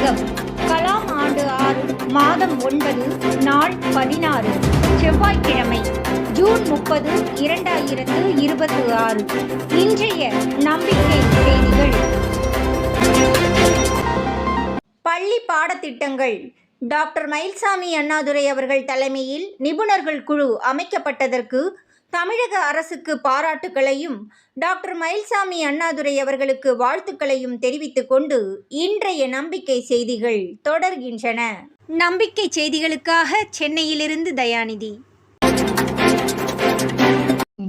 ஆன்மீகம். கலாம் ஆண்டு 6 மாதம் 9 நாள் 16 செவ்வாய்க்கிழமை ஜூன் 30 2026. இன்றைய நம்பிக்கை செய்திகள். பள்ளி பாடத்திட்டங்கள். டாக்டர் மயில்சாமி அண்ணாதுரை அவர்கள் தலைமையில் நிபுணர்கள் குழு அமைக்கப்பட்டதற்கு தமிழக அரசுக்கு பாராட்டுக்களையும் டாக்டர் மயில்சாமி அண்ணாதுரை அவர்களுக்கு வாழ்த்துக்களையும் தெரிவித்துக் கொண்டு இன்றைய நம்பிக்கை செய்திகள் தொடர்கின்றன. நம்பிக்கை செய்திகளுக்காக சென்னையிலிருந்து தயாநிதி.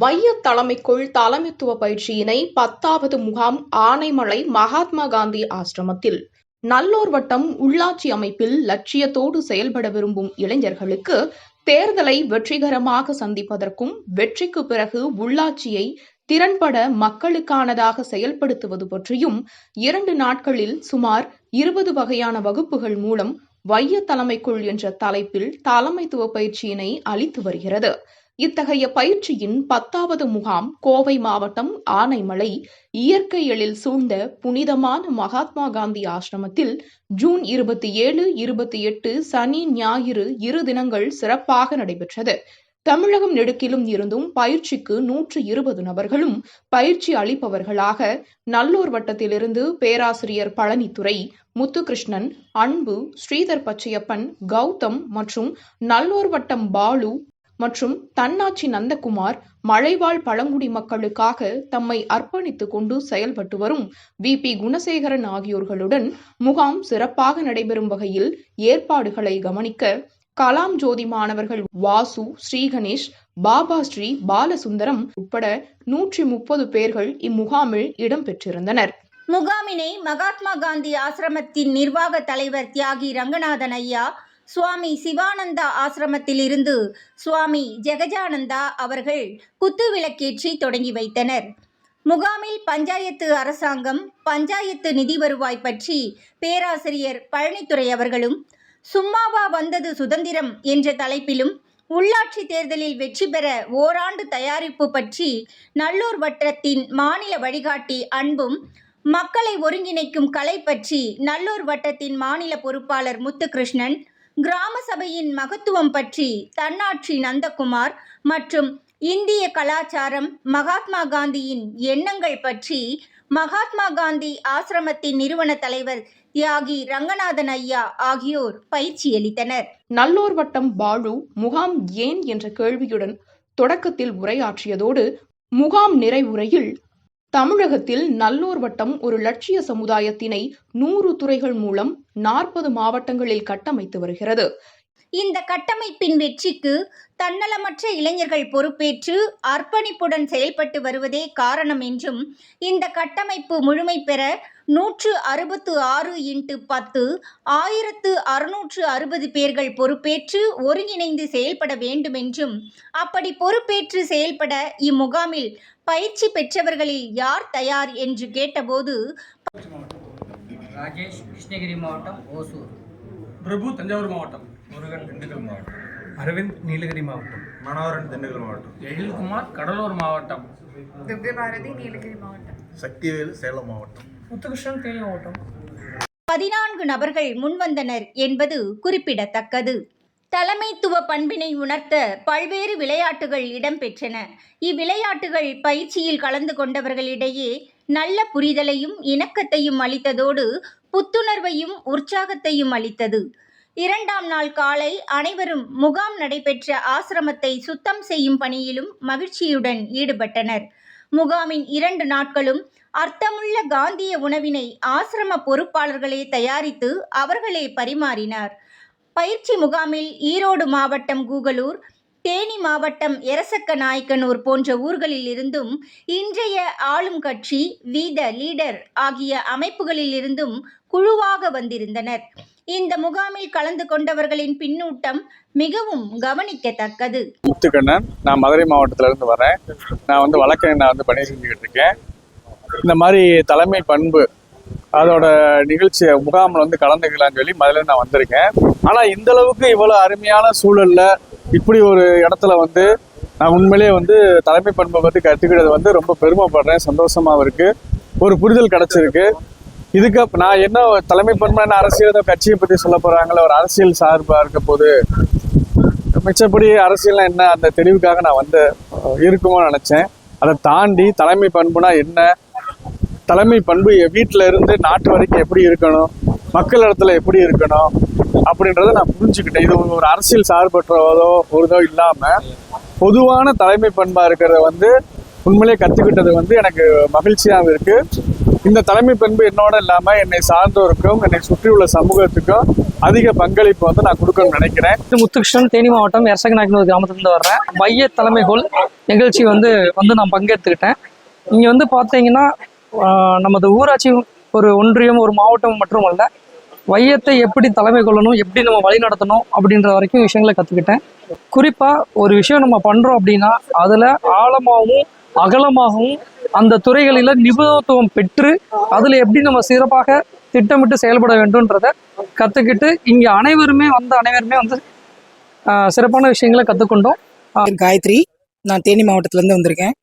வைய தலைமைக்குள் தலைமைத்துவ பயிற்சியினை 10வது முகாம் ஆனைமலை மகாத்மா காந்தி ஆசிரமத்தில் நல்லோர் வட்டம் உள்ளாட்சி அமைப்பில் லட்சியத்தோடு செயல்பட விரும்பும் இளைஞர்களுக்கு தேர்தலை வெற்றிகரமாக சந்திப்பதற்கும் வெற்றிக்கு பிறகு உள்ளாட்சியை திறன்பட மக்களுக்கானதாக செயல்படுத்துவது பற்றியும் 2 நாட்களில் சுமார் 20 வகையான வகுப்புகள் மூலம் வைய தலைமைக்குள் என்ற தலைப்பில் தலைமைத்துவ பயிற்சியினை அளித்து வருகிறது. இத்தகைய பயிற்சியின் 10வது முகாம் கோவை மாவட்டம் ஆனைமலை இயற்கை எழில் சூழ்ந்த புனிதமான மகாத்மா காந்தி ஆசிரமத்தில் ஜூன் 27, 28 சனி ஞாயிறு 2 தினங்கள் சிறப்பாக நடைபெற்றது. தமிழகம் நெடுக்கிலும் இருந்தும் பயிற்சிக்கு 120 நபர்களும் பயிற்சி அளிப்பவர்களாக நல்லூர் வட்டத்திலிருந்து பேராசிரியர் பழனித்துறை, முத்துகிருஷ்ணன், அன்பு, ஸ்ரீதர் பச்சையப்பன், கௌதம் மற்றும் நல்லூர் வட்டம் பாலு மற்றும் தன்னாட்சி நந்தகுமார் மலைவாழ் பழங்குடி மக்களுக்காக தம்மை அர்ப்பணித்துக் கொண்டு செயல்பட்டு வரும் VP குணசேகரன் ஆகியோர்களுடன் முகாம் சிறப்பாக நடைபெறும் வகையில் ஏற்பாடுகளை கவனிக்க கலாம் ஜோதி மாணவர்கள் வாசு, ஸ்ரீகணேஷ், பாபா ஸ்ரீ பாலசுந்தரம் உட்பட 130 பேர்கள் இம்முகாமில் இடம்பெற்றிருந்தனர். முகாமினை மகாத்மா காந்தி ஆசிரமத்தின் நிர்வாக தலைவர் தியாகி ரங்கநாதன் ஐயா, சுவாமி சிவானந்தா ஆசிரமத்தில் இருந்து சுவாமி ஜெகஜானந்தா அவர்கள் குத்துவிளக்கேற்றி தொடங்கி வைத்தனர். முகாமில் பஞ்சாயத்து அரசாங்கம், பஞ்சாயத்து நிதி வருவாய் பற்றி பேராசிரியர் பழனித்துறை அவர்களும், சும்மாவா வந்தது சுதந்திரம் என்ற தலைப்பிலும், உள்ளாட்சி தேர்தலில் வெற்றி பெற ஓராண்டு தயாரிப்பு பற்றி நல்லூர் வட்டத்தின் மாநில வழிகாட்டி அன்பும், மக்களை ஒருங்கிணைக்கும் கலை பற்றி நல்லூர் வட்டத்தின் மாநில பொறுப்பாளர் முத்துகிருஷ்ணன், கிராம சபையின் மகத்துவம் பற்றி தன்னாட்சி நந்தகுமார் மற்றும் இந்திய கலாச்சாரம், மகாத்மா காந்தியின் எண்ணங்கள் பற்றி மகாத்மா காந்தி ஆசிரமத்தின் நிறுவன தலைவர் தியாகி ரங்கநாதன் ஐயா ஆகியோர் பயிற்சியளித்தனர். நல்லூர் வட்டம் பாலு முகாம் ஏன் என்ற கேள்வியுடன் தொடக்கத்தில் உரையாற்றியதோடு முகாம் நிறைவுரையில் தமிழகத்தில் நல்லூர் வட்டம் ஒரு லட்சிய சமுதாயத்தினை 100 துறைகள் மூலம் 40 மாவட்டங்களில் கட்டமைத்து வருகிறது. இந்த கட்டமைப்பின் வெற்றிக்கு தன்னலமற்ற இளைஞர்கள் பொறுப்பேற்று அர்ப்பணிப்புடன் செயல்பட்டு வருவதே காரணம் என்றும், இந்த கட்டமைப்பு முழுமை பெற 166x10 1660 பேர்கள் பொறுப்பேற்று ஒருங்கிணைந்து செயல்பட வேண்டும் என்றும், அப்படி பொறுப்பேற்று செயல்பட இம்முகாமில் பயிற்சி பெற்றவர்களில் யார் தயார் என்று கேட்டபோது, ராஜேஷ் கிருஷ்ணகிரி மாவட்டம் ஓசூர், பிரபு தஞ்சாவூர் மாவட்டம், முருகன் திண்டுக்கல் மாவட்டம், அரவிந்த் நீலகிரி மாவட்டம், மனோகரன் திண்டுக்கல் மாவட்டம், எழில்குமார் கடலூர் மாவட்டம், திவ்யபாரதி நீலகிரி மாவட்டம், சக்திவேல் சேலம் மாவட்டம், முத்துகிருஷ்ணன் தேனி மாவட்டம். 14 நபர்கள் முன்வந்தனர் என்பது குறிப்பிடத்தக்கது. தலைமைத்துவ பண்பினை உணர்த்த பல்வேறு விளையாட்டுகள் இடம்பெற்றன. இவ்விளையாட்டுகள் பயிற்சியில் கலந்து கொண்டவர்களிடையே நல்ல புரிதலையும் இணக்கத்தையும் அளித்ததோடு புத்துணர்வையும் உற்சாகத்தையும் அளித்தது. 2ஆம் நாள் காலை அனைவரும் முகாம் நடைபெற்ற ஆசிரமத்தை சுத்தம் செய்யும் பணியிலும் மகிழ்ச்சியுடன் ஈடுபட்டனர். முகாமின் 2 நாட்களும் அர்த்தமுள்ள காந்திய உணவினை ஆசிரம பொறுப்பாளர்களே தயாரித்து அவர்களே பரிமாறினார். பயிற்சி முகாமில் ஈரோடு மாவட்டம் கூகலூர், தேனி மாவட்டம் எரசக்க நாயக்கனூர் போன்ற ஊர்களில் இருந்தும், இன்றைய ஆளும் கட்சி, வீத லீடர் ஆகிய அமைப்புகளில் இருந்தும் குழுவாக வந்திருந்தனர். இந்த முகாமில் கலந்து கொண்டவர்களின் பின்னூட்டம் மிகவும் கவனிக்கத்தக்கது. முத்துக்கண்ணன், நான் மதுரை மாவட்டத்திலிருந்து வரேன். நான் வழக்கறிஞர் பணி செஞ்சுக்கிட்டு இருக்கேன். இந்த மாதிரி தலைமை பண்பு அதோட நிகழ்ச்சி முகாமில் கலந்துக்கலாம்னு சொல்லி முதல்ல நான் வந்திருக்கேன். ஆனால் இந்த அளவுக்கு இவ்வளோ அருமையான சூழல்ல இப்படி ஒரு இடத்துல நான் உண்மையிலேயே தலைமை பண்பை பற்றி கற்றுக்கிறது ரொம்ப பெருமைப்படுறேன். சந்தோஷமாகவும் இருக்குது. ஒரு புரிதல் கிடச்சிருக்கு. இதுக்கு நான் என்ன தலைமை பண்பு அரசியல் கட்சியை பற்றி சொல்ல போகிறாங்களே, ஒரு அரசியல் சார்பாக இருக்க போது மிச்சப்படி அரசியல் என்ன அந்த தெளிவுக்காக நான் இருக்குமோ நினச்சேன். அதை தாண்டி தலைமை பண்புனா என்ன, தலைமை பண்பு வீட்டில் இருந்து நாட்டு வரைக்கும் எப்படி இருக்கணும், மக்கள் இடத்துல எப்படி இருக்கணும் அப்படின்றத நான் புரிஞ்சுக்கிட்டேன். இது ஒரு அரசியல் சார்பற்றதோ ஒருதோ இல்லாமல் பொதுவான தலைமை பண்பாக இருக்கிறத உண்மையிலே கற்றுக்கிட்டது எனக்கு மகிழ்ச்சியாகவும் இருக்குது. இந்த தலைமை பண்பு என்னோட இல்லாமல் என்னை சார்ந்தோருக்கும் என்னை சுற்றியுள்ள சமூகத்துக்கும் அதிக பங்களிப்பு நான் கொடுக்கணும்னு நினைக்கிறேன். முத்துகிருஷ்ணன், தேனி மாவட்டம் எரசகநாயக்கன் ஒரு கிராமத்திலிருந்து வர்றேன். மைய தலைமைகோள் நிகழ்ச்சி நான் பங்கேற்றுக்கிட்டேன். இங்கே பார்த்தீங்கன்னா நமது ஊராட்சி ஒரு ஒன்றியம் ஒரு மாவட்டம் மட்டுமல்ல, வையத்தை எப்படி தலைமை கொள்ளணும், எப்படி நம்ம வழி நடத்தணும் அப்படின்ற வரைக்கும் விஷயங்களை கற்றுக்கிட்டேன். குறிப்பாக ஒரு விஷயம் நம்ம பண்ணுறோம் அப்படின்னா அதில் ஆழமாகவும் அகலமாகவும் அந்த துறைகளில் நிபுணத்துவம் பெற்று அதில் எப்படி நம்ம சிறப்பாக திட்டமிட்டு செயல்பட வேண்டும்ன்றதை கற்றுக்கிட்டு இங்கே அனைவருமே சிறப்பான விஷயங்களை கற்றுக்கொண்டோம். காயத்ரி, நான் தேனி மாவட்டத்திலேருந்து வந்திருக்கேன்.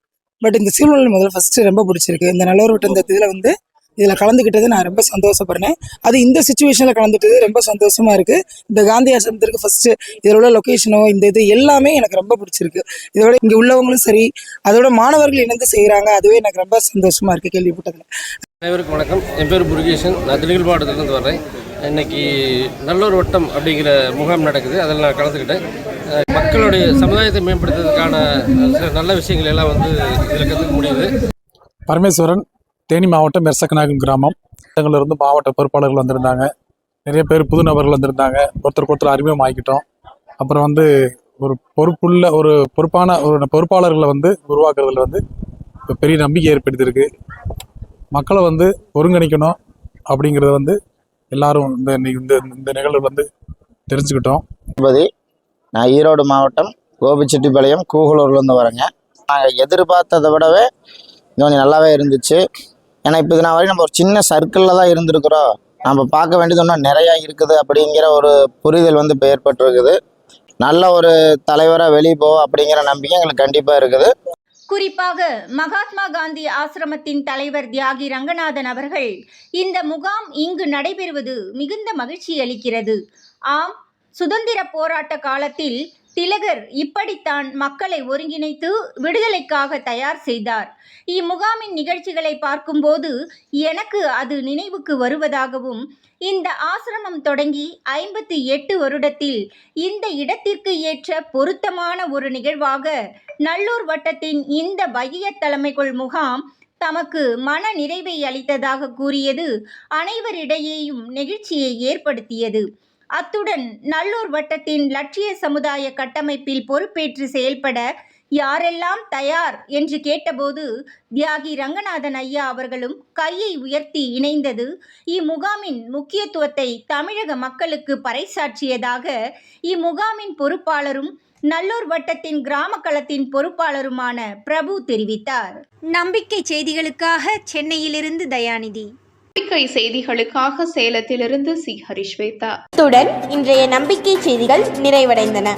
பட் இந்த சூழ்நிலை ஃபஸ்ட்டு ரொம்ப பிடிச்சிருக்கு. இந்த நல்லூர் வட்டம் இந்த இதில் இதில் கலந்துக்கிட்டது நான் ரொம்ப சந்தோஷப்படுறேன். அது இந்த சுச்சுவேஷனில் கலந்துட்டது ரொம்ப சந்தோஷமாக இருக்குது. இந்த காந்தி ஆசிரமத்திற்கு ஃபஸ்ட்டு இதில் உள்ள லொக்கேஷனோ இது எல்லாமே எனக்கு ரொம்ப பிடிச்சிருக்கு. இதோட இங்கே உள்ளவங்களும் சரி, அதோட மாணவர்கள் இணைந்து செய்கிறாங்க, அதுவே எனக்கு ரொம்ப சந்தோஷமாக இருக்குது கேள்விப்பட்டதில். அனைவருக்கும் வணக்கம். என் பேர் முருகேசன். நான் திண்டுக்கல் மாவட்டத்திலேருந்து வர்றேன். இன்னைக்கு நல்லூர் வட்டம் அப்படிங்கிற முகாம் நடக்குது. அதில் நான் கலந்துக்கிட்டேன். மக்களுடைய சமுதாயத்தை மேம்படுத்துறதுக்கான நல்ல விஷயங்கள் எல்லாம் இதில் கற்றுக்க முடியுது. பரமேஸ்வரன், தேனி மாவட்டம் எரசகநாயக்கன் கிராமம். இடங்களிலிருந்து மாவட்ட பொறுப்பாளர்கள் வந்திருந்தாங்க. நிறைய பேர் புது நபர்கள் வந்திருந்தாங்க. ஒருத்தருக்கு அறிமுகம் ஆகிக்கிட்டோம். அப்புறம் ஒரு பொறுப்பான பொறுப்பாளர்களை உருவாக்குறதுல பெரிய நம்பிக்கை ஏற்படுத்தியிருக்கு. மக்களை ஒருங்கிணைக்கணும் அப்படிங்கிறத எல்லாரும் இந்த நிகழ்வு தெரிஞ்சுக்கிட்டோம். நான் ஈரோடு மாவட்டம் கோபிச்செட்டிப்பாளையம் கூகுளூர்லேருந்து வரேங்க. நாங்கள் எதிர்பார்த்ததை விடவே கொஞ்சம் நல்லாவே இருந்துச்சு. ஏன்னா இப்போ இது நான் வரைக்கும் நம்ம ஒரு சின்ன சர்க்கிளில் தான் இருந்திருக்கிறோம். நம்ம பார்க்க வேண்டியது இன்னும் நிறையா இருக்குது அப்படிங்கிற ஒரு புரிதல் இப்போ ஏற்பட்டிருக்குது. நல்ல ஒரு தலைவராக வெளியே போவோம் அப்படிங்கிற நம்பிக்கை எங்களுக்கு கண்டிப்பாக இருக்குது. குறிப்பாக மகாத்மா காந்தி ஆசிரமத்தின் தலைவர் தியாகி ரங்கநாதன் அவர்கள் இந்த முகாம் இங்கு நடைபெறுவது மிகுந்த மகிழ்ச்சி அளிக்கிறது. ஆம், சுதந்திர போராட்ட காலத்தில் திலகர் இப்படித்தான் மக்களை ஒருங்கிணைத்து விடுதலைக்காக தயார் செய்தார். இம்முகாமின் நிகழ்ச்சிகளை பார்க்கும்போது எனக்கு அது நினைவுக்கு வருவதாகவும், இந்த ஆசிரமம் தொடங்கி 58 வருடத்தில் இந்த இடத்திற்கு ஏற்ற பொருத்தமான ஒரு நிகழ்வாக நல்லூர் வட்டத்தின் இந்த வைய தலைமைக்குள் முகாம் தமக்கு மன நிறைவை அளித்ததாக கூறியது அனைவரிடையேயும் நெகிழ்ச்சியை ஏற்படுத்தியது. அத்துடன் நல்லூர் வட்டத்தின் லட்சிய சமுதாய கட்டமைப்பில் பொறுப்பேற்று செயல்பட யாரெல்லாம் தயார் என்று கேட்டபோது தியாகி ரங்கநாதன் ஐயா அவர்களும் கையை உயர்த்தி இணைந்தது இம்முகாமின் முக்கியத்துவத்தை தமிழக மக்களுக்கு பறைசாற்றியதாக இம்முகாமின் பொறுப்பாளரும் நல்லூர் வட்டத்தின் கிராம களத்தின் பொறுப்பாளருமான பிரபு தெரிவித்தார். நம்பிக்கை செய்திகளுக்காக சென்னையிலிருந்து தயாநிதி. நம்பிக்கை செய்திகளுக்காக சேலத்திலிருந்து சி ஹரிஸ்வேதா. இத்துடன் இன்றைய நம்பிக்கை செய்திகள் நிறைவடைந்தன.